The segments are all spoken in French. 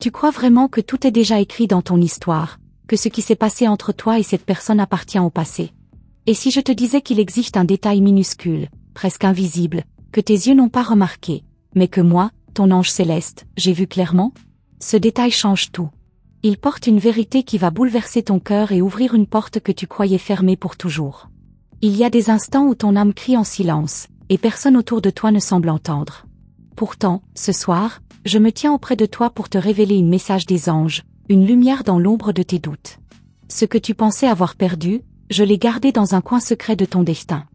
Tu crois vraiment que tout est déjà écrit dans ton histoire, que ce qui s'est passé entre toi et cette personne appartient au passé? Et si je te disais qu'il existe un détail minuscule, presque invisible, que tes yeux n'ont pas remarqué, mais que moi, ton ange céleste, j'ai vu clairement? Ce détail change tout. Il porte une vérité qui va bouleverser ton cœur et ouvrir une porte que tu croyais fermée pour toujours. Il y a des instants où ton âme crie en silence, et personne autour de toi ne semble entendre. Pourtant, ce soir, je me tiens auprès de toi pour te révéler un message des anges, une lumière dans l'ombre de tes doutes. Ce que tu pensais avoir perdu, je l'ai gardé dans un coin secret de ton destin.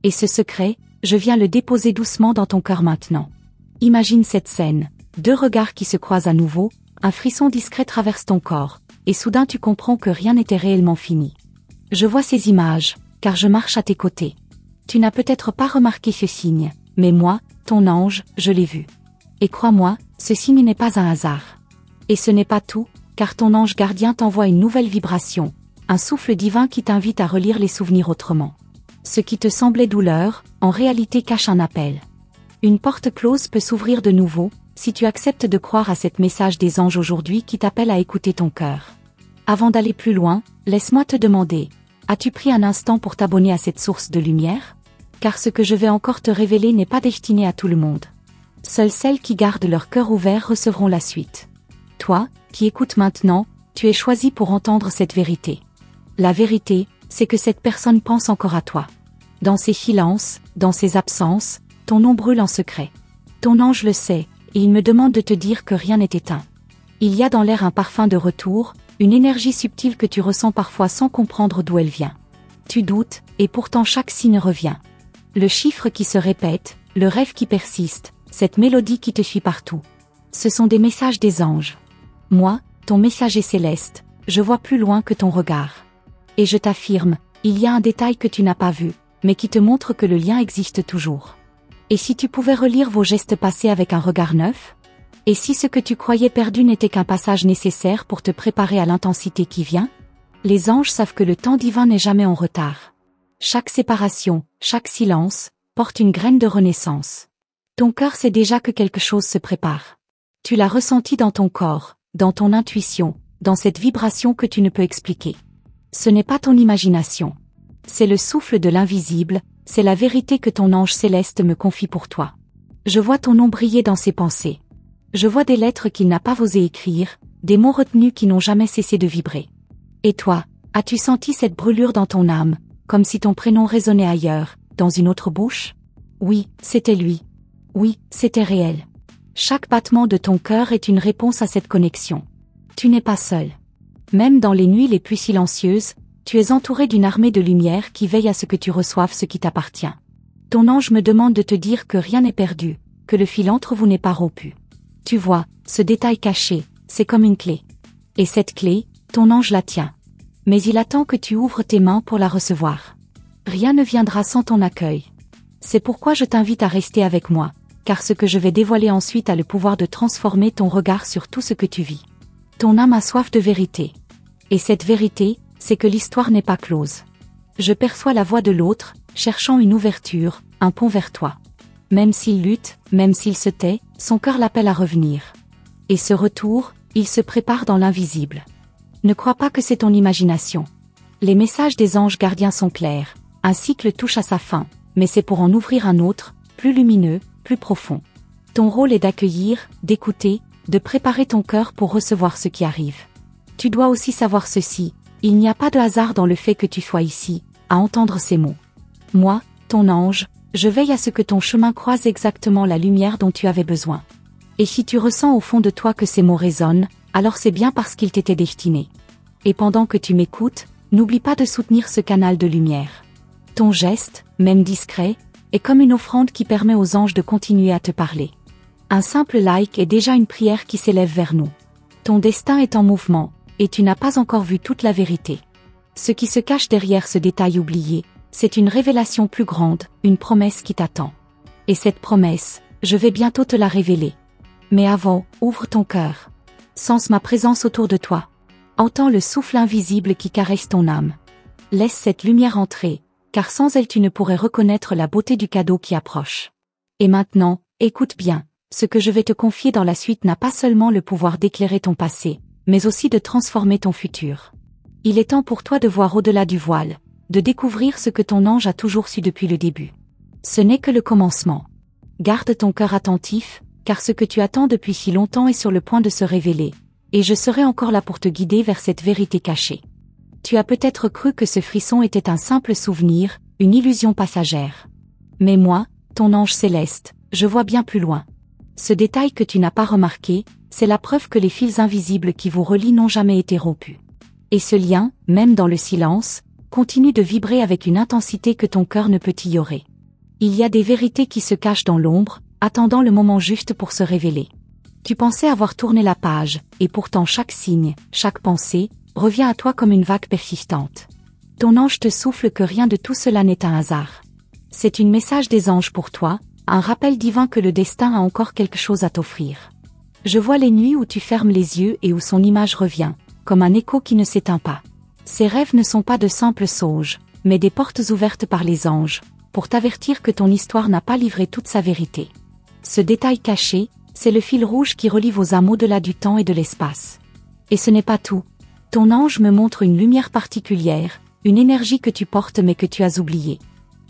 Et ce secret, je viens le déposer doucement dans ton cœur maintenant. Imagine cette scène, deux regards qui se croisent à nouveau, un frisson discret traverse ton corps, et soudain tu comprends que rien n'était réellement fini. Je vois ces images, car je marche à tes côtés. Tu n'as peut-être pas remarqué ce signe, mais moi, ton ange, je l'ai vu. Et crois-moi, ce signe n'est pas un hasard. Et ce n'est pas tout, car ton ange gardien t'envoie une nouvelle vibration, un souffle divin qui t'invite à relire les souvenirs autrement. Ce qui te semblait douleur, en réalité cache un appel. Une porte close peut s'ouvrir de nouveau, si tu acceptes de croire à cet message des anges aujourd'hui qui t'appelle à écouter ton cœur. Avant d'aller plus loin, laisse-moi te demander, as-tu pris un instant pour t'abonner à cette source de lumière? Car ce que je vais encore te révéler n'est pas destiné à tout le monde. Seules celles qui gardent leur cœur ouvert recevront la suite. Toi, qui écoutes maintenant, tu es choisi pour entendre cette vérité. La vérité, c'est que cette personne pense encore à toi. Dans ses silences, dans ses absences, ton nom brûle en secret. Ton ange le sait, et il me demande de te dire que rien n'est éteint. Il y a dans l'air un parfum de retour, une énergie subtile que tu ressens parfois sans comprendre d'où elle vient. Tu doutes, et pourtant chaque signe revient. Le chiffre qui se répète, le rêve qui persiste, cette mélodie qui te suit partout. Ce sont des messages des anges. Moi, ton messager céleste, je vois plus loin que ton regard. Et je t'affirme, il y a un détail que tu n'as pas vu, mais qui te montre que le lien existe toujours. Et si tu pouvais relire vos gestes passés avec un regard neuf? Et si ce que tu croyais perdu n'était qu'un passage nécessaire pour te préparer à l'intensité qui vient? Les anges savent que le temps divin n'est jamais en retard. Chaque séparation, chaque silence, porte une graine de renaissance. Ton cœur sait déjà que quelque chose se prépare. Tu l'as ressenti dans ton corps, dans ton intuition, dans cette vibration que tu ne peux expliquer. Ce n'est pas ton imagination. C'est le souffle de l'invisible, c'est la vérité que ton ange céleste me confie pour toi. Je vois ton nom briller dans ses pensées. Je vois des lettres qu'il n'a pas osé écrire, des mots retenus qui n'ont jamais cessé de vibrer. Et toi, as-tu senti cette brûlure dans ton âme, comme si ton prénom résonnait ailleurs, dans une autre bouche? Oui, c'était lui. Oui, c'était réel. Chaque battement de ton cœur est une réponse à cette connexion. Tu n'es pas seul. Même dans les nuits les plus silencieuses, tu es entouré d'une armée de lumière qui veille à ce que tu reçoives ce qui t'appartient. Ton ange me demande de te dire que rien n'est perdu, que le fil entre vous n'est pas rompu. Tu vois, ce détail caché, c'est comme une clé. Et cette clé, ton ange la tient. Mais il attend que tu ouvres tes mains pour la recevoir. Rien ne viendra sans ton accueil. C'est pourquoi je t'invite à rester avec moi, car ce que je vais dévoiler ensuite a le pouvoir de transformer ton regard sur tout ce que tu vis. Ton âme a soif de vérité. Et cette vérité, c'est que l'histoire n'est pas close. Je perçois la voix de l'autre, cherchant une ouverture, un pont vers toi. Même s'il lutte, même s'il se tait, son cœur l'appelle à revenir. Et ce retour, il se prépare dans l'invisible. Ne crois pas que c'est ton imagination. Les messages des anges gardiens sont clairs. Un cycle touche à sa fin, mais c'est pour en ouvrir un autre, plus lumineux, plus profond. Ton rôle est d'accueillir, d'écouter, de préparer ton cœur pour recevoir ce qui arrive. Tu dois aussi savoir ceci, il n'y a pas de hasard dans le fait que tu sois ici, à entendre ces mots. Moi, ton ange, je veille à ce que ton chemin croise exactement la lumière dont tu avais besoin. Et si tu ressens au fond de toi que ces mots résonnent, alors c'est bien parce qu'ils t'étaient destinés. Et pendant que tu m'écoutes, n'oublie pas de soutenir ce canal de lumière. Ton geste, même discret, est comme une offrande qui permet aux anges de continuer à te parler. Un simple like est déjà une prière qui s'élève vers nous. Ton destin est en mouvement, et tu n'as pas encore vu toute la vérité. Ce qui se cache derrière ce détail oublié, c'est une révélation plus grande, une promesse qui t'attend. Et cette promesse, je vais bientôt te la révéler. Mais avant, ouvre ton cœur. Sens ma présence autour de toi. Entends le souffle invisible qui caresse ton âme. Laisse cette lumière entrer, car sans elle tu ne pourrais reconnaître la beauté du cadeau qui approche. Et maintenant, écoute bien, Ce que je vais te confier dans la suite n'a pas seulement le pouvoir d'éclairer ton passé, mais aussi de transformer ton futur. Il est temps pour toi de voir au-delà du voile, de découvrir ce que ton ange a toujours su depuis le début. Ce n'est que le commencement. Garde ton cœur attentif, car ce que tu attends depuis si longtemps est sur le point de se révéler, et je serai encore là pour te guider vers cette vérité cachée. Tu as peut-être cru que ce frisson était un simple souvenir, une illusion passagère. Mais moi, ton ange céleste, je vois bien plus loin. Ce détail que tu n'as pas remarqué, c'est la preuve que les fils invisibles qui vous relient n'ont jamais été rompus. Et ce lien, même dans le silence, continue de vibrer avec une intensité que ton cœur ne peut ignorer. Il y a des vérités qui se cachent dans l'ombre, attendant le moment juste pour se révéler. Tu pensais avoir tourné la page, et pourtant chaque signe, chaque pensée, revient à toi comme une vague persistante. Ton ange te souffle que rien de tout cela n'est un hasard. C'est un message des anges pour toi, un rappel divin que le destin a encore quelque chose à t'offrir. Je vois les nuits où tu fermes les yeux et où son image revient, comme un écho qui ne s'éteint pas. Ces rêves ne sont pas de simples songes, mais des portes ouvertes par les anges, pour t'avertir que ton histoire n'a pas livré toute sa vérité. Ce détail caché, c'est le fil rouge qui relie vos âmes au-delà du temps et de l'espace. Et ce n'est pas tout. Ton ange me montre une lumière particulière, une énergie que tu portes mais que tu as oubliée.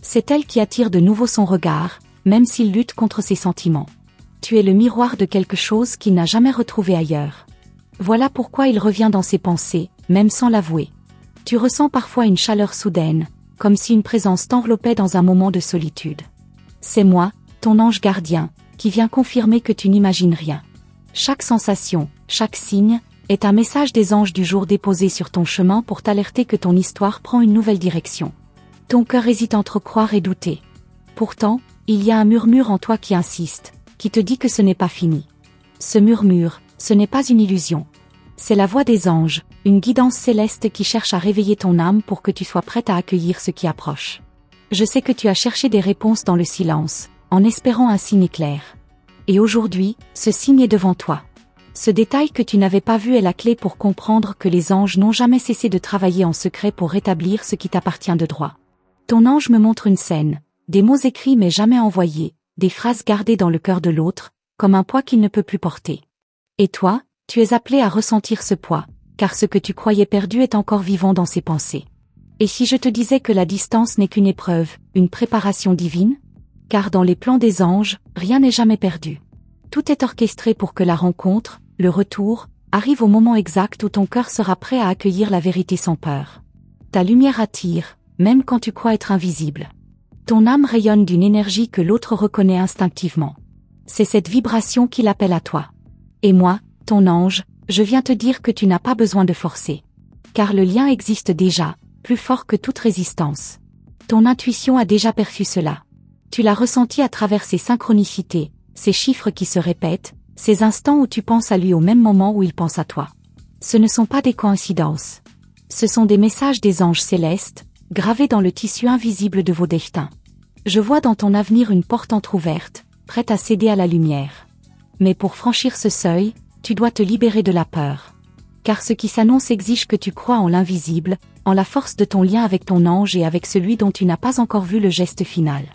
C'est elle qui attire de nouveau son regard, même s'il lutte contre ses sentiments. Tu es le miroir de quelque chose qu'il n'a jamais retrouvé ailleurs. Voilà pourquoi il revient dans ses pensées, même sans l'avouer. Tu ressens parfois une chaleur soudaine, comme si une présence t'enveloppait dans un moment de solitude. C'est moi, ton ange gardien, qui vient confirmer que tu n'imagines rien. Chaque sensation, chaque signe, est un message des anges du jour déposé sur ton chemin pour t'alerter que ton histoire prend une nouvelle direction. Ton cœur hésite entre croire et douter. Pourtant, il y a un murmure en toi qui insiste, qui te dit que ce n'est pas fini. Ce murmure, ce n'est pas une illusion. C'est la voix des anges, une guidance céleste qui cherche à réveiller ton âme pour que tu sois prête à accueillir ce qui approche. Je sais que tu as cherché des réponses dans le silence, en espérant un signe clair. Et aujourd'hui, ce signe est devant toi. Ce détail que tu n'avais pas vu est la clé pour comprendre que les anges n'ont jamais cessé de travailler en secret pour rétablir ce qui t'appartient de droit. Ton ange me montre une scène, des mots écrits mais jamais envoyés, des phrases gardées dans le cœur de l'autre, comme un poids qu'il ne peut plus porter. Et toi, tu es appelé à ressentir ce poids, car ce que tu croyais perdu est encore vivant dans ses pensées. Et si je te disais que la distance n'est qu'une épreuve, une préparation divine? Car dans les plans des anges, rien n'est jamais perdu. Tout est orchestré pour que la rencontre, le retour, arrive au moment exact où ton cœur sera prêt à accueillir la vérité sans peur. Ta lumière attire, même quand tu crois être invisible. Ton âme rayonne d'une énergie que l'autre reconnaît instinctivement. C'est cette vibration qui l'appelle à toi. Et moi, ton ange, je viens te dire que tu n'as pas besoin de forcer. Car le lien existe déjà, plus fort que toute résistance. Ton intuition a déjà perçu cela. Tu l'as ressenti à travers ces synchronicités, ces chiffres qui se répètent, ces instants où tu penses à lui au même moment où il pense à toi. Ce ne sont pas des coïncidences. Ce sont des messages des anges célestes, gravés dans le tissu invisible de vos destins. Je vois dans ton avenir une porte entr'ouverte, prête à céder à la lumière. Mais pour franchir ce seuil, tu dois te libérer de la peur. Car ce qui s'annonce exige que tu crois en l'invisible, en la force de ton lien avec ton ange et avec celui dont tu n'as pas encore vu le geste final.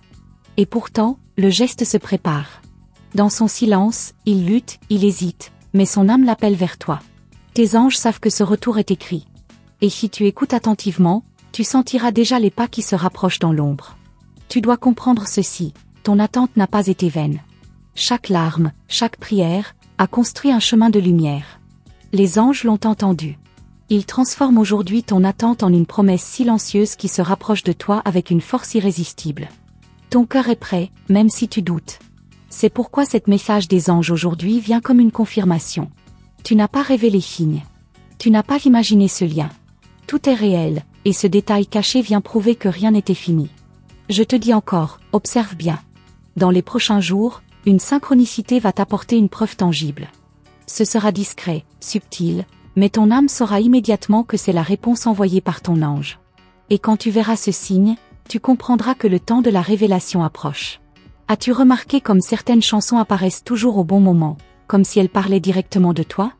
Et pourtant, le geste se prépare. Dans son silence, il lutte, il hésite, mais son âme l'appelle vers toi. Tes anges savent que ce retour est écrit. Et si tu écoutes attentivement, tu sentiras déjà les pas qui se rapprochent dans l'ombre. Tu dois comprendre ceci, ton attente n'a pas été vaine. Chaque larme, chaque prière, a construit un chemin de lumière. Les anges l'ont entendu. Ils transforment aujourd'hui ton attente en une promesse silencieuse qui se rapproche de toi avec une force irrésistible. Ton cœur est prêt, même si tu doutes. C'est pourquoi cet message des anges aujourd'hui vient comme une confirmation. Tu n'as pas rêvé les signes. Tu n'as pas imaginé ce lien. Tout est réel, et ce détail caché vient prouver que rien n'était fini. Je te dis encore, observe bien. Dans les prochains jours, une synchronicité va t'apporter une preuve tangible. Ce sera discret, subtil, mais ton âme saura immédiatement que c'est la réponse envoyée par ton ange. Et quand tu verras ce signe, tu comprendras que le temps de la révélation approche. As-tu remarqué comme certaines chansons apparaissent toujours au bon moment, comme si elles parlaient directement de toi?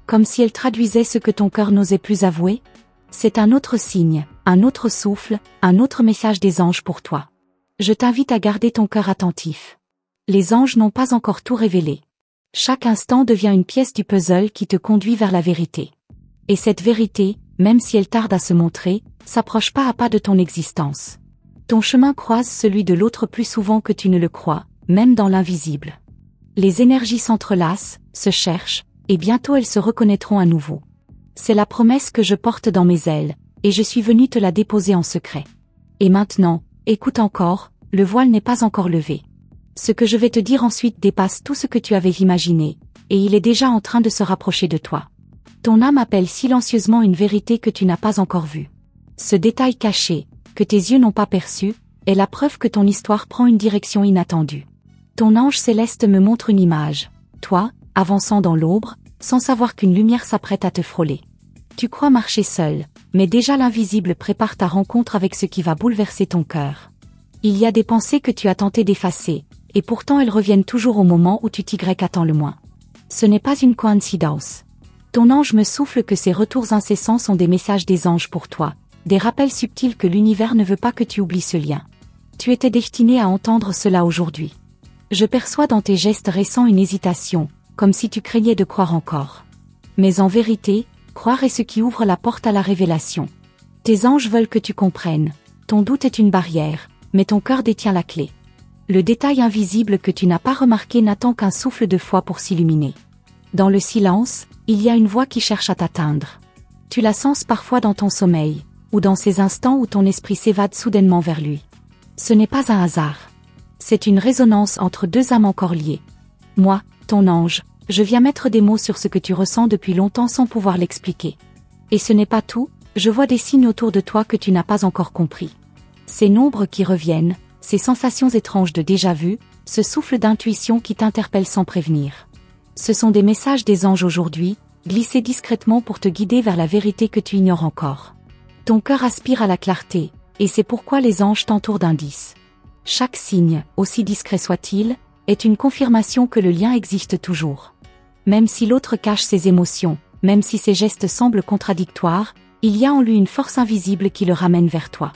Comme si elles traduisaient ce que ton cœur n'osait plus avouer? C'est un autre signe, un autre souffle, un autre message des anges pour toi. Je t'invite à garder ton cœur attentif. Les anges n'ont pas encore tout révélé. Chaque instant devient une pièce du puzzle qui te conduit vers la vérité. Et cette vérité, même si elle tarde à se montrer, s'approche pas à pas de ton existence. Ton chemin croise celui de l'autre plus souvent que tu ne le crois, même dans l'invisible. Les énergies s'entrelacent, se cherchent, et bientôt elles se reconnaîtront à nouveau. C'est la promesse que je porte dans mes ailes, et je suis venu te la déposer en secret. Et maintenant, écoute encore, le voile n'est pas encore levé. Ce que je vais te dire ensuite dépasse tout ce que tu avais imaginé, et il est déjà en train de se rapprocher de toi. Ton âme appelle silencieusement une vérité que tu n'as pas encore vue. Ce détail caché, que tes yeux n'ont pas perçu, est la preuve que ton histoire prend une direction inattendue. Ton ange céleste me montre une image, toi, avançant dans l'ombre, sans savoir qu'une lumière s'apprête à te frôler. Tu crois marcher seul, mais déjà l'invisible prépare ta rencontre avec ce qui va bouleverser ton cœur. Il y a des pensées que tu as tenté d'effacer, et pourtant elles reviennent toujours au moment où tu t'y attends le moins. Ce n'est pas une coïncidence. Ton ange me souffle que ces retours incessants sont des messages des anges pour toi, des rappels subtils que l'univers ne veut pas que tu oublies ce lien. Tu étais destiné à entendre cela aujourd'hui. Je perçois dans tes gestes récents une hésitation, comme si tu craignais de croire encore. Mais en vérité, croire est ce qui ouvre la porte à la révélation. Tes anges veulent que tu comprennes. Ton doute est une barrière, mais ton cœur détient la clé. Le détail invisible que tu n'as pas remarqué n'attend qu'un souffle de foi pour s'illuminer. Dans le silence, il y a une voix qui cherche à t'atteindre. Tu la sens parfois dans ton sommeil, ou dans ces instants où ton esprit s'évade soudainement vers lui. Ce n'est pas un hasard. C'est une résonance entre deux âmes encore liées. Moi, ton ange, je viens mettre des mots sur ce que tu ressens depuis longtemps sans pouvoir l'expliquer. Et ce n'est pas tout, je vois des signes autour de toi que tu n'as pas encore compris. Ces nombres qui reviennent, ces sensations étranges de déjà-vu, ce souffle d'intuition qui t'interpelle sans prévenir. Ce sont des messages des anges aujourd'hui, glissés discrètement pour te guider vers la vérité que tu ignores encore. Ton cœur aspire à la clarté, et c'est pourquoi les anges t'entourent d'indices. Chaque signe, aussi discret soit-il, est une confirmation que le lien existe toujours. Même si l'autre cache ses émotions, même si ses gestes semblent contradictoires, il y a en lui une force invisible qui le ramène vers toi.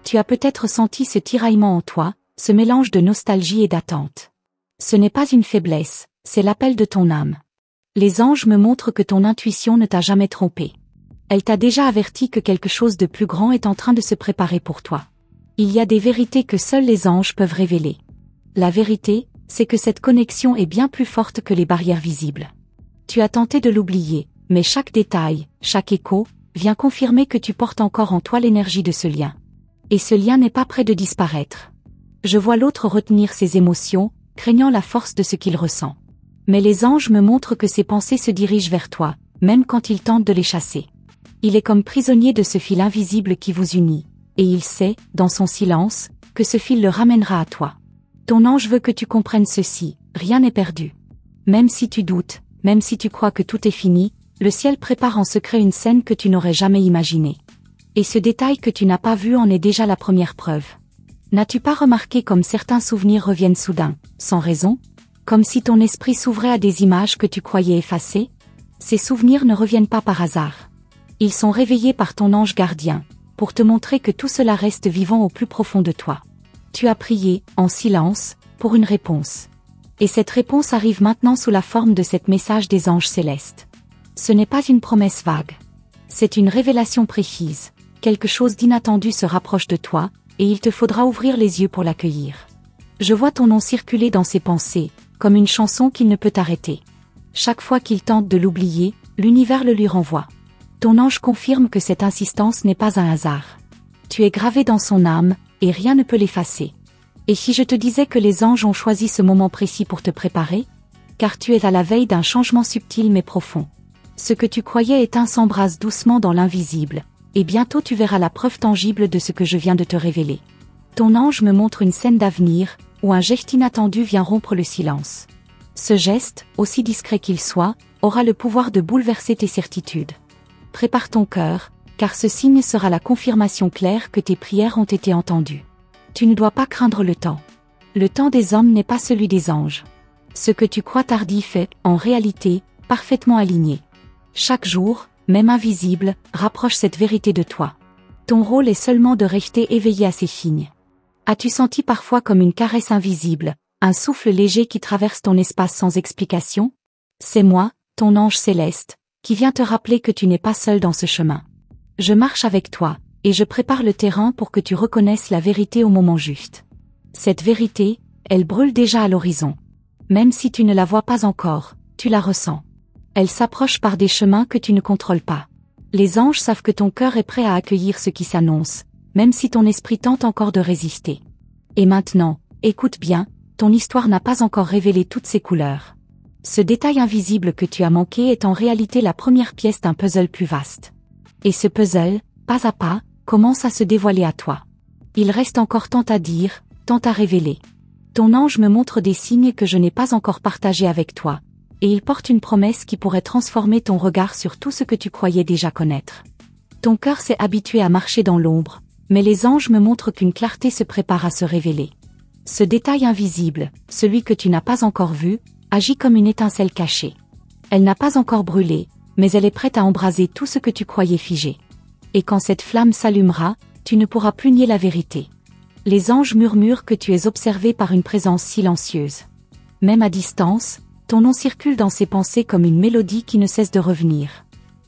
Tu as peut-être senti ce tiraillement en toi, ce mélange de nostalgie et d'attente. Ce n'est pas une faiblesse, c'est l'appel de ton âme. Les anges me montrent que ton intuition ne t'a jamais trompé. Elle t'a déjà averti que quelque chose de plus grand est en train de se préparer pour toi. Il y a des vérités que seuls les anges peuvent révéler. La vérité, c'est que cette connexion est bien plus forte que les barrières visibles. Tu as tenté de l'oublier, mais chaque détail, chaque écho, vient confirmer que tu portes encore en toi l'énergie de ce lien. Et ce lien n'est pas près de disparaître. Je vois l'autre retenir ses émotions, craignant la force de ce qu'il ressent. Mais les anges me montrent que ses pensées se dirigent vers toi, même quand il tente de les chasser. Il est comme prisonnier de ce fil invisible qui vous unit, et il sait, dans son silence, que ce fil le ramènera à toi. Ton ange veut que tu comprennes ceci, rien n'est perdu. Même si tu doutes, même si tu crois que tout est fini, le ciel prépare en secret une scène que tu n'aurais jamais imaginée. Et ce détail que tu n'as pas vu en est déjà la première preuve. N'as-tu pas remarqué comme certains souvenirs reviennent soudain, sans raison? Comme si ton esprit s'ouvrait à des images que tu croyais effacées? Ces souvenirs ne reviennent pas par hasard. Ils sont réveillés par ton ange gardien, pour te montrer que tout cela reste vivant au plus profond de toi. Tu as prié, en silence, pour une réponse. Et cette réponse arrive maintenant sous la forme de cet message des anges célestes. Ce n'est pas une promesse vague. C'est une révélation précise. Quelque chose d'inattendu se rapproche de toi, et il te faudra ouvrir les yeux pour l'accueillir. Je vois ton nom circuler dans ses pensées, comme une chanson qu'il ne peut arrêter. Chaque fois qu'il tente de l'oublier, l'univers le lui renvoie. Ton ange confirme que cette insistance n'est pas un hasard. Tu es gravé dans son âme, et rien ne peut l'effacer. Et si je te disais que les anges ont choisi ce moment précis pour te préparer? Car tu es à la veille d'un changement subtil mais profond. Ce que tu croyais éteint s'embrase doucement dans l'invisible, et bientôt tu verras la preuve tangible de ce que je viens de te révéler. Ton ange me montre une scène d'avenir, où un geste inattendu vient rompre le silence. Ce geste, aussi discret qu'il soit, aura le pouvoir de bouleverser tes certitudes. Prépare ton cœur, car ce signe sera la confirmation claire que tes prières ont été entendues. Tu ne dois pas craindre le temps. Le temps des hommes n'est pas celui des anges. Ce que tu crois tardif est, en réalité, parfaitement aligné. Chaque jour, même invisible, rapproche cette vérité de toi. Ton rôle est seulement de rester éveillé à ces signes. As-tu senti parfois comme une caresse invisible, Un souffle léger qui traverse ton espace sans explication? C'est moi, ton ange céleste, qui vient te rappeler que tu n'es pas seul dans ce chemin. Je marche avec toi, et je prépare le terrain pour que tu reconnaisses la vérité au moment juste. Cette vérité, elle brûle déjà à l'horizon. Même si tu ne la vois pas encore, tu la ressens. Elle s'approche par des chemins que tu ne contrôles pas. Les anges savent que ton cœur est prêt à accueillir ce qui s'annonce, même si ton esprit tente encore de résister. Et maintenant, écoute bien, ton histoire n'a pas encore révélé toutes ses couleurs. Ce détail invisible que tu as manqué est en réalité la première pièce d'un puzzle plus vaste. Et ce puzzle, pas à pas, commence à se dévoiler à toi. Il reste encore tant à dire, tant à révéler. Ton ange me montre des signes que je n'ai pas encore partagés avec toi, et il porte une promesse qui pourrait transformer ton regard sur tout ce que tu croyais déjà connaître. Ton cœur s'est habitué à marcher dans l'ombre, mais les anges me montrent qu'une clarté se prépare à se révéler. Ce détail invisible, celui que tu n'as pas encore vu, agit comme une étincelle cachée. Elle n'a pas encore brûlé, mais elle est prête à embraser tout ce que tu croyais figé. Et quand cette flamme s'allumera, tu ne pourras plus nier la vérité. Les anges murmurent que tu es observé par une présence silencieuse. Même à distance, ton nom circule dans ses pensées comme une mélodie qui ne cesse de revenir.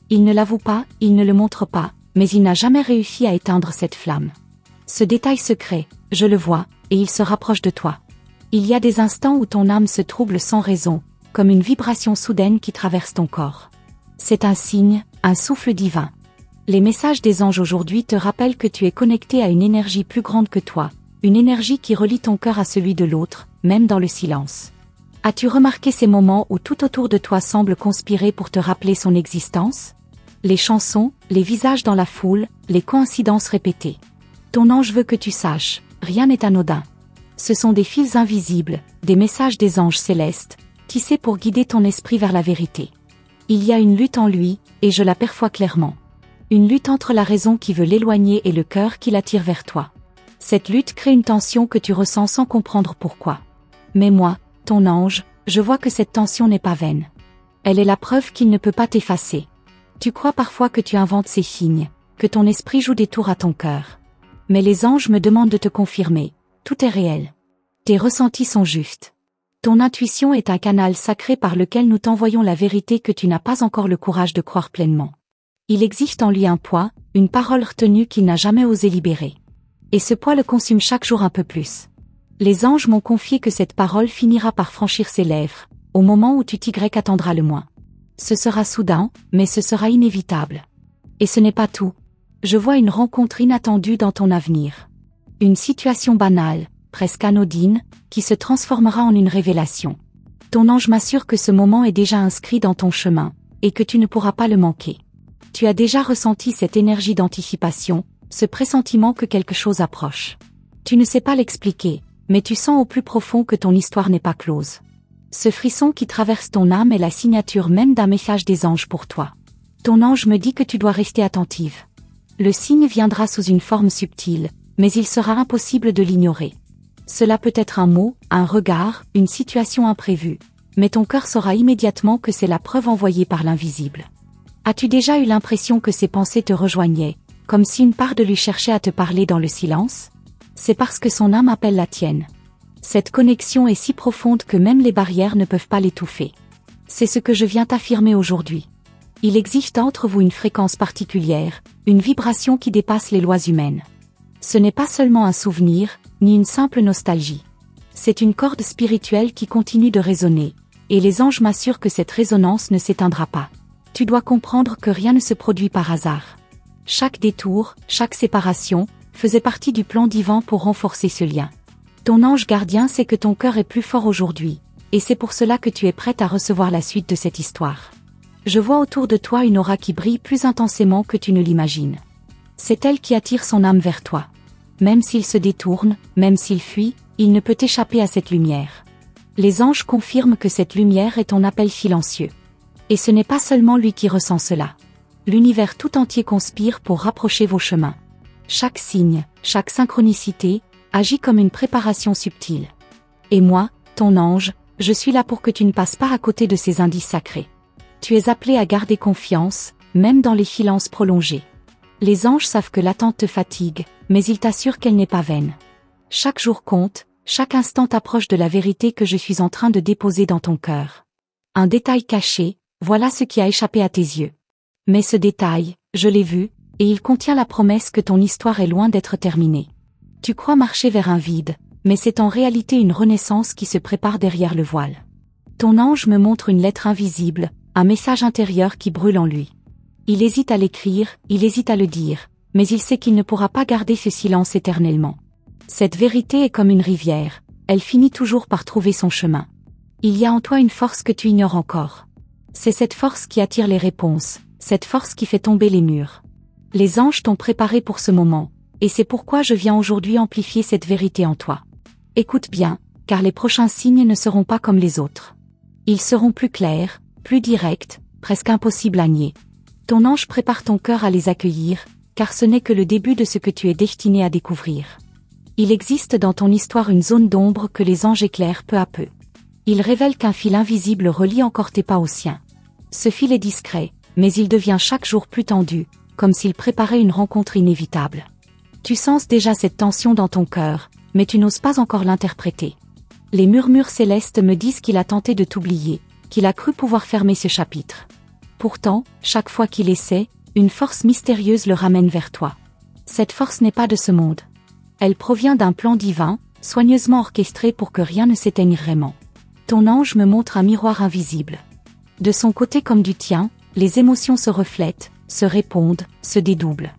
Il ne l'avoue pas, il ne le montre pas, mais il n'a jamais réussi à éteindre cette flamme. Ce détail secret, je le vois, et il se rapproche de toi. Il y a des instants où ton âme se trouble sans raison, comme une vibration soudaine qui traverse ton corps. C'est un signe, un souffle divin. Les messages des anges aujourd'hui te rappellent que tu es connecté à une énergie plus grande que toi, une énergie qui relie ton cœur à celui de l'autre, même dans le silence. As-tu remarqué ces moments où tout autour de toi semble conspirer pour te rappeler son existence? Les chansons, les visages dans la foule, les coïncidences répétées. Ton ange veut que tu saches, rien n'est anodin. Ce sont des fils invisibles, des messages des anges célestes, tissés pour guider ton esprit vers la vérité. Il y a une lutte en lui, et je la perçois clairement. Une lutte entre la raison qui veut l'éloigner et le cœur qui l'attire vers toi. Cette lutte crée une tension que tu ressens sans comprendre pourquoi. Mais moi, ton ange, je vois que cette tension n'est pas vaine. Elle est la preuve qu'il ne peut pas t'effacer. Tu crois parfois que tu inventes ces signes, que ton esprit joue des tours à ton cœur. Mais les anges me demandent de te confirmer, tout est réel. Tes ressentis sont justes. Ton intuition est un canal sacré par lequel nous t'envoyons la vérité que tu n'as pas encore le courage de croire pleinement. Il existe en lui un poids, une parole retenue qu'il n'a jamais osé libérer. Et ce poids le consume chaque jour un peu plus. Les anges m'ont confié que cette parole finira par franchir ses lèvres, au moment où tu t'attendras le moins. Ce sera soudain, mais ce sera inévitable. Et ce n'est pas tout. Je vois une rencontre inattendue dans ton avenir. Une situation banale, presque anodine, qui se transformera en une révélation. Ton ange m'assure que ce moment est déjà inscrit dans ton chemin, et que tu ne pourras pas le manquer. Tu as déjà ressenti cette énergie d'anticipation, ce pressentiment que quelque chose approche. Tu ne sais pas l'expliquer, mais tu sens au plus profond que ton histoire n'est pas close. Ce frisson qui traverse ton âme est la signature même d'un message des anges pour toi. Ton ange me dit que tu dois rester attentive. Le signe viendra sous une forme subtile, mais il sera impossible de l'ignorer. Cela peut être un mot, un regard, une situation imprévue, mais ton cœur saura immédiatement que c'est la preuve envoyée par l'invisible. As-tu déjà eu l'impression que ses pensées te rejoignaient, comme si une part de lui cherchait à te parler dans le silence? C'est parce que son âme appelle la tienne. Cette connexion est si profonde que même les barrières ne peuvent pas l'étouffer. C'est ce que je viens t'affirmer aujourd'hui. Il existe entre vous une fréquence particulière, une vibration qui dépasse les lois humaines. Ce n'est pas seulement un souvenir, ni une simple nostalgie. C'est une corde spirituelle qui continue de résonner, et les anges m'assurent que cette résonance ne s'éteindra pas. Tu dois comprendre que rien ne se produit par hasard. Chaque détour, chaque séparation, faisait partie du plan divin pour renforcer ce lien. Ton ange gardien sait que ton cœur est plus fort aujourd'hui, et c'est pour cela que tu es prête à recevoir la suite de cette histoire. Je vois autour de toi une aura qui brille plus intensément que tu ne l'imagines. C'est elle qui attire son âme vers toi. Même s'il se détourne, même s'il fuit, il ne peut échapper à cette lumière. Les anges confirment que cette lumière est ton appel silencieux. Et ce n'est pas seulement lui qui ressent cela. L'univers tout entier conspire pour rapprocher vos chemins. Chaque signe, chaque synchronicité, agit comme une préparation subtile. Et moi, ton ange, je suis là pour que tu ne passes pas à côté de ces indices sacrés. Tu es appelé à garder confiance, même dans les silences prolongés. Les anges savent que l'attente te fatigue, mais ils t'assurent qu'elle n'est pas vaine. Chaque jour compte, Chaque instant t'approche de la vérité que je suis en train de déposer dans ton cœur. Un détail caché, voilà ce qui a échappé à tes yeux. Mais ce détail, je l'ai vu, et il contient la promesse que ton histoire est loin d'être terminée. Tu crois marcher vers un vide, mais c'est en réalité une renaissance qui se prépare derrière le voile. Ton ange me montre une lettre invisible, un message intérieur qui brûle en lui. Il hésite à l'écrire, il hésite à le dire, mais il sait qu'il ne pourra pas garder ce silence éternellement. Cette vérité est comme une rivière, elle finit toujours par trouver son chemin. Il y a en toi une force que tu ignores encore. C'est cette force qui attire les réponses, cette force qui fait tomber les murs. Les anges t'ont préparé pour ce moment, et c'est pourquoi je viens aujourd'hui amplifier cette vérité en toi. Écoute bien, car les prochains signes ne seront pas comme les autres. Ils seront plus clairs, plus directs, presque impossibles à nier. Ton ange prépare ton cœur à les accueillir, car ce n'est que le début de ce que tu es destiné à découvrir. Il existe dans ton histoire une zone d'ombre que les anges éclairent peu à peu. Ils révèlent qu'un fil invisible relie encore tes pas aux siens. Ce fil est discret, mais il devient chaque jour plus tendu, comme s'il préparait une rencontre inévitable. Tu sens déjà cette tension dans ton cœur, mais tu n'oses pas encore l'interpréter. Les murmures célestes me disent qu'il a tenté de t'oublier, qu'il a cru pouvoir fermer ce chapitre. Pourtant, chaque fois qu'il essaie, une force mystérieuse le ramène vers toi. Cette force n'est pas de ce monde. Elle provient d'un plan divin, soigneusement orchestré pour que rien ne s'éteigne vraiment. Ton ange me montre un miroir invisible. De son côté comme du tien, les émotions se reflètent, se répondent, se dédoublent.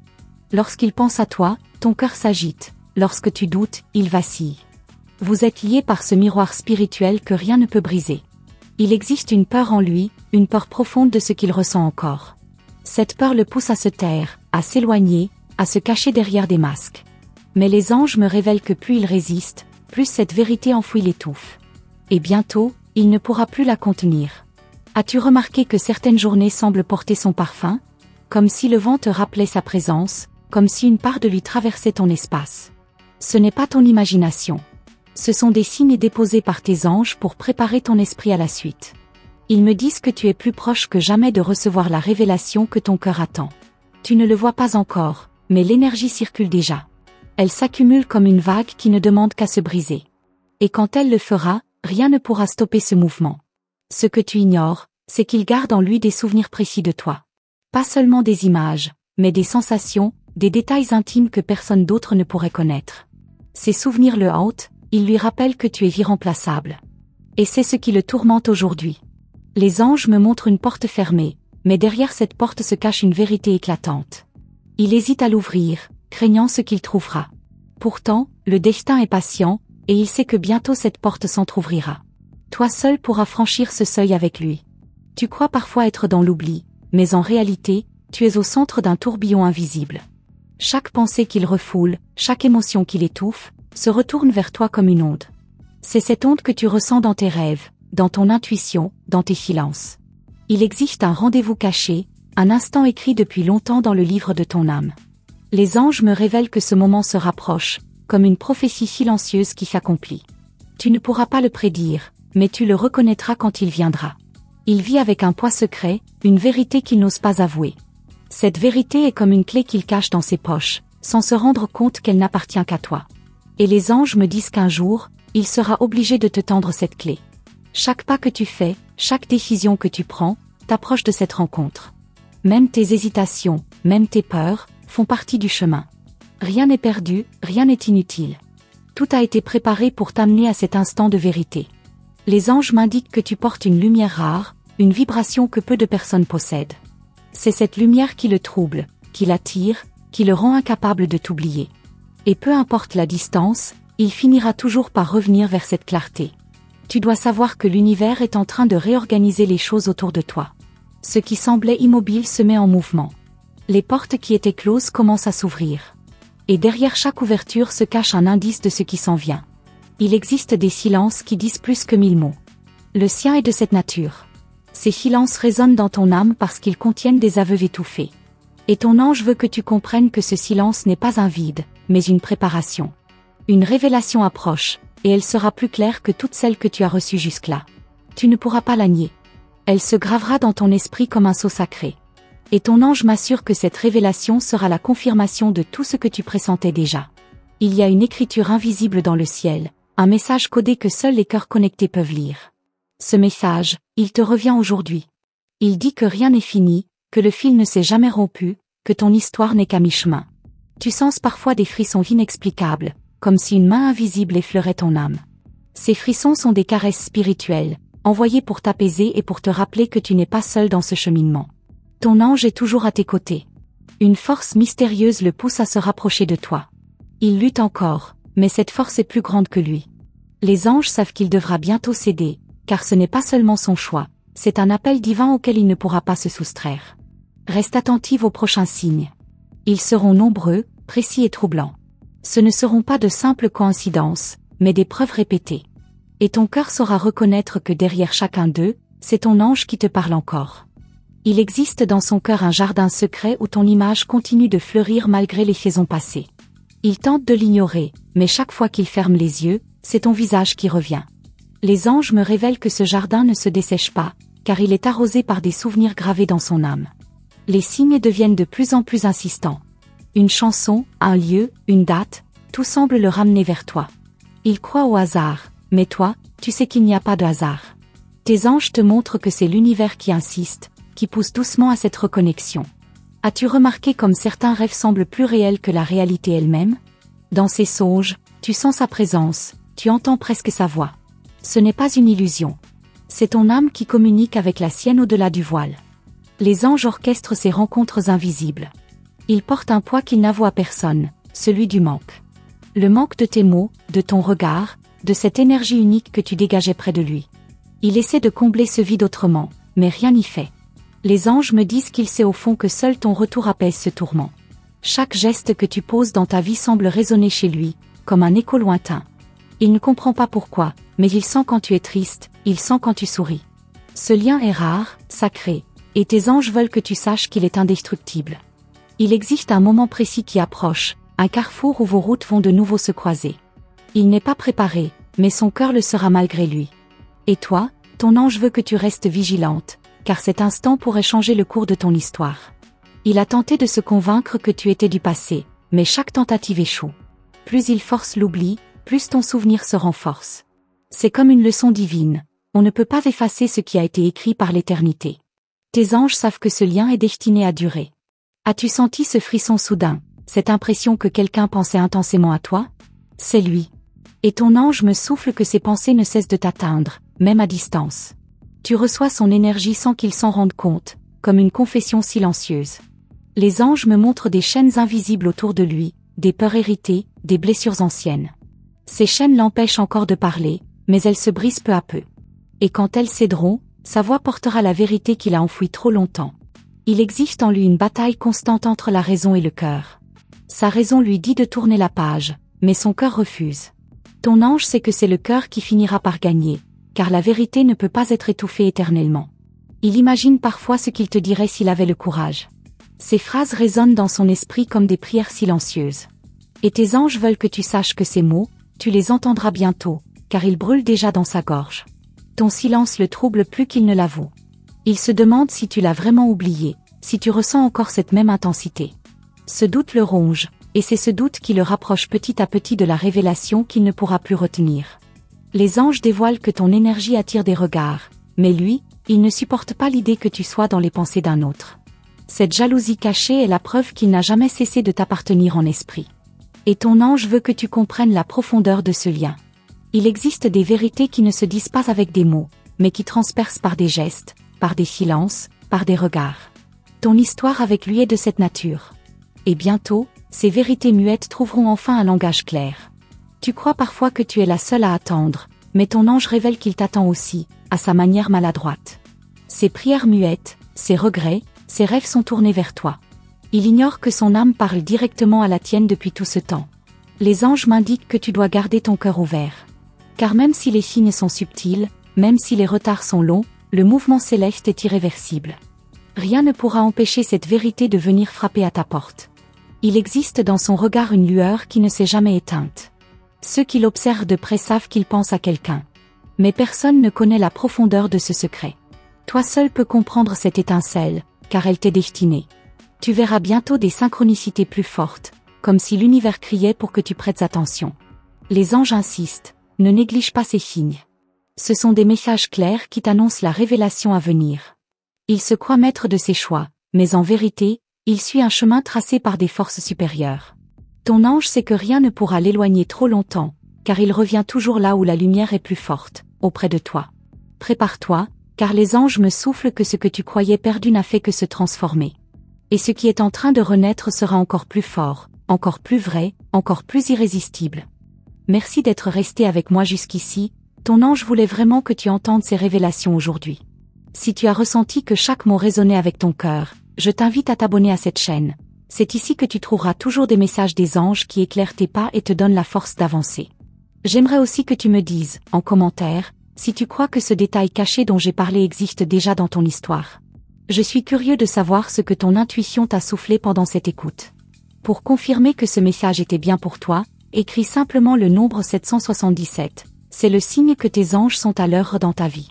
Lorsqu'il pense à toi, ton cœur s'agite, lorsque tu doutes, il vacille. Vous êtes liés par ce miroir spirituel que rien ne peut briser. Il existe une peur en lui, une peur profonde de ce qu'il ressent encore. Cette peur le pousse à se taire, à s'éloigner, à se cacher derrière des masques. Mais les anges me révèlent que plus il résiste, plus cette vérité enfouie l'étouffe. Et bientôt, il ne pourra plus la contenir. As-tu remarqué que certaines journées semblent porter son parfum? Comme si le vent te rappelait sa présence, comme si une part de lui traversait ton espace. Ce n'est pas ton imagination. Ce sont des signes déposés par tes anges pour préparer ton esprit à la suite. Ils me disent que tu es plus proche que jamais de recevoir la révélation que ton cœur attend. Tu ne le vois pas encore, mais l'énergie circule déjà. Elle s'accumule comme une vague qui ne demande qu'à se briser. Et quand elle le fera, rien ne pourra stopper ce mouvement. Ce que tu ignores, c'est qu'il garde en lui des souvenirs précis de toi. Pas seulement des images, mais des sensations, des détails intimes que personne d'autre ne pourrait connaître. Ces souvenirs le hantent, ils lui rappellent que tu es irremplaçable. Et c'est ce qui le tourmente aujourd'hui. Les anges me montrent une porte fermée, mais derrière cette porte se cache une vérité éclatante. Il hésite à l'ouvrir, craignant ce qu'il trouvera. Pourtant, le destin est patient, et il sait que bientôt cette porte s'entr'ouvrira. Toi seul pourras franchir ce seuil avec lui. Tu crois parfois être dans l'oubli, mais en réalité, tu es au centre d'un tourbillon invisible. Chaque pensée qu'il refoule, chaque émotion qu'il étouffe, se retourne vers toi comme une onde. C'est cette onde que tu ressens dans tes rêves, dans ton intuition, dans tes silences. Il existe un rendez-vous caché, un instant écrit depuis longtemps dans le livre de ton âme. Les anges me révèlent que ce moment se rapproche, comme une prophétie silencieuse qui s'accomplit. Tu ne pourras pas le prédire, mais tu le reconnaîtras quand il viendra. Il vit avec un poids secret, une vérité qu'il n'ose pas avouer. Cette vérité est comme une clé qu'il cache dans ses poches, sans se rendre compte qu'elle n'appartient qu'à toi. Et les anges me disent qu'un jour, il sera obligé de te tendre cette clé. Chaque pas que tu fais, chaque décision que tu prends, t'approche de cette rencontre. Même tes hésitations, même tes peurs, font partie du chemin. Rien n'est perdu, rien n'est inutile. Tout a été préparé pour t'amener à cet instant de vérité. Les anges m'indiquent que tu portes une lumière rare, une vibration que peu de personnes possèdent. C'est cette lumière qui le trouble, qui l'attire, qui le rend incapable de t'oublier. Et peu importe la distance, il finira toujours par revenir vers cette clarté. Tu dois savoir que l'univers est en train de réorganiser les choses autour de toi. Ce qui semblait immobile se met en mouvement. Les portes qui étaient closes commencent à s'ouvrir. Et derrière chaque ouverture se cache un indice de ce qui s'en vient. Il existe des silences qui disent plus que 1000 mots. Le sien est de cette nature. Ces silences résonnent dans ton âme parce qu'ils contiennent des aveux étouffés. Et ton ange veut que tu comprennes que ce silence n'est pas un vide, mais une préparation. Une révélation approche, et elle sera plus claire que toutes celles que tu as reçues jusque-là. Tu ne pourras pas la nier. Elle se gravera dans ton esprit comme un sceau sacré. Et ton ange m'assure que cette révélation sera la confirmation de tout ce que tu pressentais déjà. Il y a une écriture invisible dans le ciel, Un message codé que seuls les cœurs connectés peuvent lire. Ce message, il te revient aujourd'hui. Il dit que rien n'est fini, que le fil ne s'est jamais rompu, que ton histoire n'est qu'à mi-chemin. Tu sens parfois des frissons inexplicables, comme si une main invisible effleurait ton âme. Ces frissons sont des caresses spirituelles, envoyées pour t'apaiser et pour te rappeler que tu n'es pas seul dans ce cheminement. Ton ange est toujours à tes côtés. Une force mystérieuse le pousse à se rapprocher de toi. Il lutte encore, mais cette force est plus grande que lui. Les anges savent qu'il devra bientôt céder, car ce n'est pas seulement son choix, c'est un appel divin auquel il ne pourra pas se soustraire. Reste attentive aux prochains signes. Ils seront nombreux, précis et troublants. Ce ne seront pas de simples coïncidences, mais des preuves répétées. Et ton cœur saura reconnaître que derrière chacun d'eux, c'est ton ange qui te parle encore. Il existe dans son cœur un jardin secret où ton image continue de fleurir malgré les saisons passées. Il tente de l'ignorer, mais chaque fois qu'il ferme les yeux, c'est ton visage qui revient. Les anges me révèlent que ce jardin ne se dessèche pas, car il est arrosé par des souvenirs gravés dans son âme. Les signes deviennent de plus en plus insistants. Une chanson, un lieu, une date, tout semble le ramener vers toi. Il croit au hasard, mais toi, tu sais qu'il n'y a pas de hasard. Tes anges te montrent que c'est l'univers qui insiste, qui pousse doucement à cette reconnexion. As-tu remarqué comme certains rêves semblent plus réels que la réalité elle-même? Dans ces songes, tu sens sa présence, tu entends presque sa voix. Ce n'est pas une illusion. C'est ton âme qui communique avec la sienne au-delà du voile. Les anges orchestrent ces rencontres invisibles. Ils portent un poids qu'ils n'avouent à personne, celui du manque. Le manque de tes mots, de ton regard, de cette énergie unique que tu dégageais près de lui. Il essaie de combler ce vide autrement, mais rien n'y fait. Les anges me disent qu'il sait au fond que seul ton retour apaise ce tourment. Chaque geste que tu poses dans ta vie semble résonner chez lui, comme un écho lointain. Il ne comprend pas pourquoi, mais il sent quand tu es triste, il sent quand tu souris. Ce lien est rare, sacré, et tes anges veulent que tu saches qu'il est indestructible. Il existe un moment précis qui approche, un carrefour où vos routes vont de nouveau se croiser. Il n'est pas préparé, mais son cœur le sera malgré lui. Et toi, ton ange veut que tu restes vigilante, car cet instant pourrait changer le cours de ton histoire. Il a tenté de se convaincre que tu étais du passé, mais chaque tentative échoue. Plus il force l'oubli, plus ton souvenir se renforce. C'est comme une leçon divine, on ne peut pas effacer ce qui a été écrit par l'éternité. Tes anges savent que ce lien est destiné à durer. As-tu senti ce frisson soudain, cette impression que quelqu'un pensait intensément à toi? C'est lui. Et ton ange me souffle que ses pensées ne cessent de t'atteindre, même à distance. Tu reçois son énergie sans qu'il s'en rende compte, comme une confession silencieuse. Les anges me montrent des chaînes invisibles autour de lui, des peurs héritées, des blessures anciennes. Ces chaînes l'empêchent encore de parler, mais elles se brisent peu à peu. Et quand elles céderont, sa voix portera la vérité qu'il a enfouie trop longtemps. Il existe en lui une bataille constante entre la raison et le cœur. Sa raison lui dit de tourner la page, mais son cœur refuse. Ton ange sait que c'est le cœur qui finira par gagner, car la vérité ne peut pas être étouffée éternellement. Il imagine parfois ce qu'il te dirait s'il avait le courage. Ces phrases résonnent dans son esprit comme des prières silencieuses. Et tes anges veulent que tu saches que ces mots, tu les entendras bientôt, car ils brûlent déjà dans sa gorge. Ton silence le trouble plus qu'il ne l'avoue. Il se demande si tu l'as vraiment oublié, si tu ressens encore cette même intensité. Ce doute le ronge, et c'est ce doute qui le rapproche petit à petit de la révélation qu'il ne pourra plus retenir. Les anges dévoilent que ton énergie attire des regards, mais lui, il ne supporte pas l'idée que tu sois dans les pensées d'un autre. Cette jalousie cachée est la preuve qu'il n'a jamais cessé de t'appartenir en esprit. Et ton ange veut que tu comprennes la profondeur de ce lien. Il existe des vérités qui ne se disent pas avec des mots, mais qui transpercent par des gestes, par des silences, par des regards. Ton histoire avec lui est de cette nature. Et bientôt, ces vérités muettes trouveront enfin un langage clair. Tu crois parfois que tu es la seule à attendre, mais ton ange révèle qu'il t'attend aussi, à sa manière maladroite. Ses prières muettes, ses regrets, ses rêves sont tournés vers toi. Il ignore que son âme parle directement à la tienne depuis tout ce temps. Les anges m'indiquent que tu dois garder ton cœur ouvert. Car même si les signes sont subtils, même si les retards sont longs, le mouvement céleste est irréversible. Rien ne pourra empêcher cette vérité de venir frapper à ta porte. Il existe dans son regard une lueur qui ne s'est jamais éteinte. Ceux qui l'observent de près savent qu'il pense à quelqu'un. Mais personne ne connaît la profondeur de ce secret. Toi seul peux comprendre cette étincelle, car elle t'est destinée. Tu verras bientôt des synchronicités plus fortes, comme si l'univers criait pour que tu prêtes attention. Les anges insistent, Ne néglige pas ces signes. Ce sont des messages clairs qui t'annoncent la révélation à venir. Il se croit maître de ses choix, mais en vérité, il suit un chemin tracé par des forces supérieures. Ton ange sait que rien ne pourra l'éloigner trop longtemps, car il revient toujours là où la lumière est plus forte, auprès de toi. Prépare-toi, car les anges me soufflent que ce que tu croyais perdu n'a fait que se transformer. Et ce qui est en train de renaître sera encore plus fort, encore plus vrai, encore plus irrésistible. Merci d'être resté avec moi jusqu'ici, ton ange voulait vraiment que tu entendes ces révélations aujourd'hui. Si tu as ressenti que chaque mot résonnait avec ton cœur, je t'invite à t'abonner à cette chaîne. C'est ici que tu trouveras toujours des messages des anges qui éclairent tes pas et te donnent la force d'avancer. J'aimerais aussi que tu me dises, en commentaire, si tu crois que ce détail caché dont j'ai parlé existe déjà dans ton histoire. Je suis curieux de savoir ce que ton intuition t'a soufflé pendant cette écoute. Pour confirmer que ce message était bien pour toi, écris simplement le nombre 777. C'est le signe que tes anges sont à l'œuvre dans ta vie.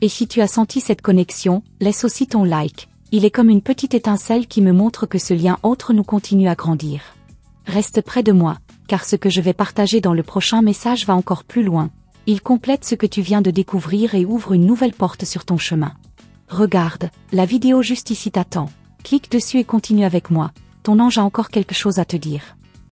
Et si tu as senti cette connexion, laisse aussi ton like. Il est comme une petite étincelle qui me montre que ce lien autre nous continue à grandir. Reste près de moi, car ce que je vais partager dans le prochain message va encore plus loin. Il complète ce que tu viens de découvrir et ouvre une nouvelle porte sur ton chemin. Regarde, la vidéo juste ici t'attend. Clique dessus et continue avec moi. Ton ange a encore quelque chose à te dire.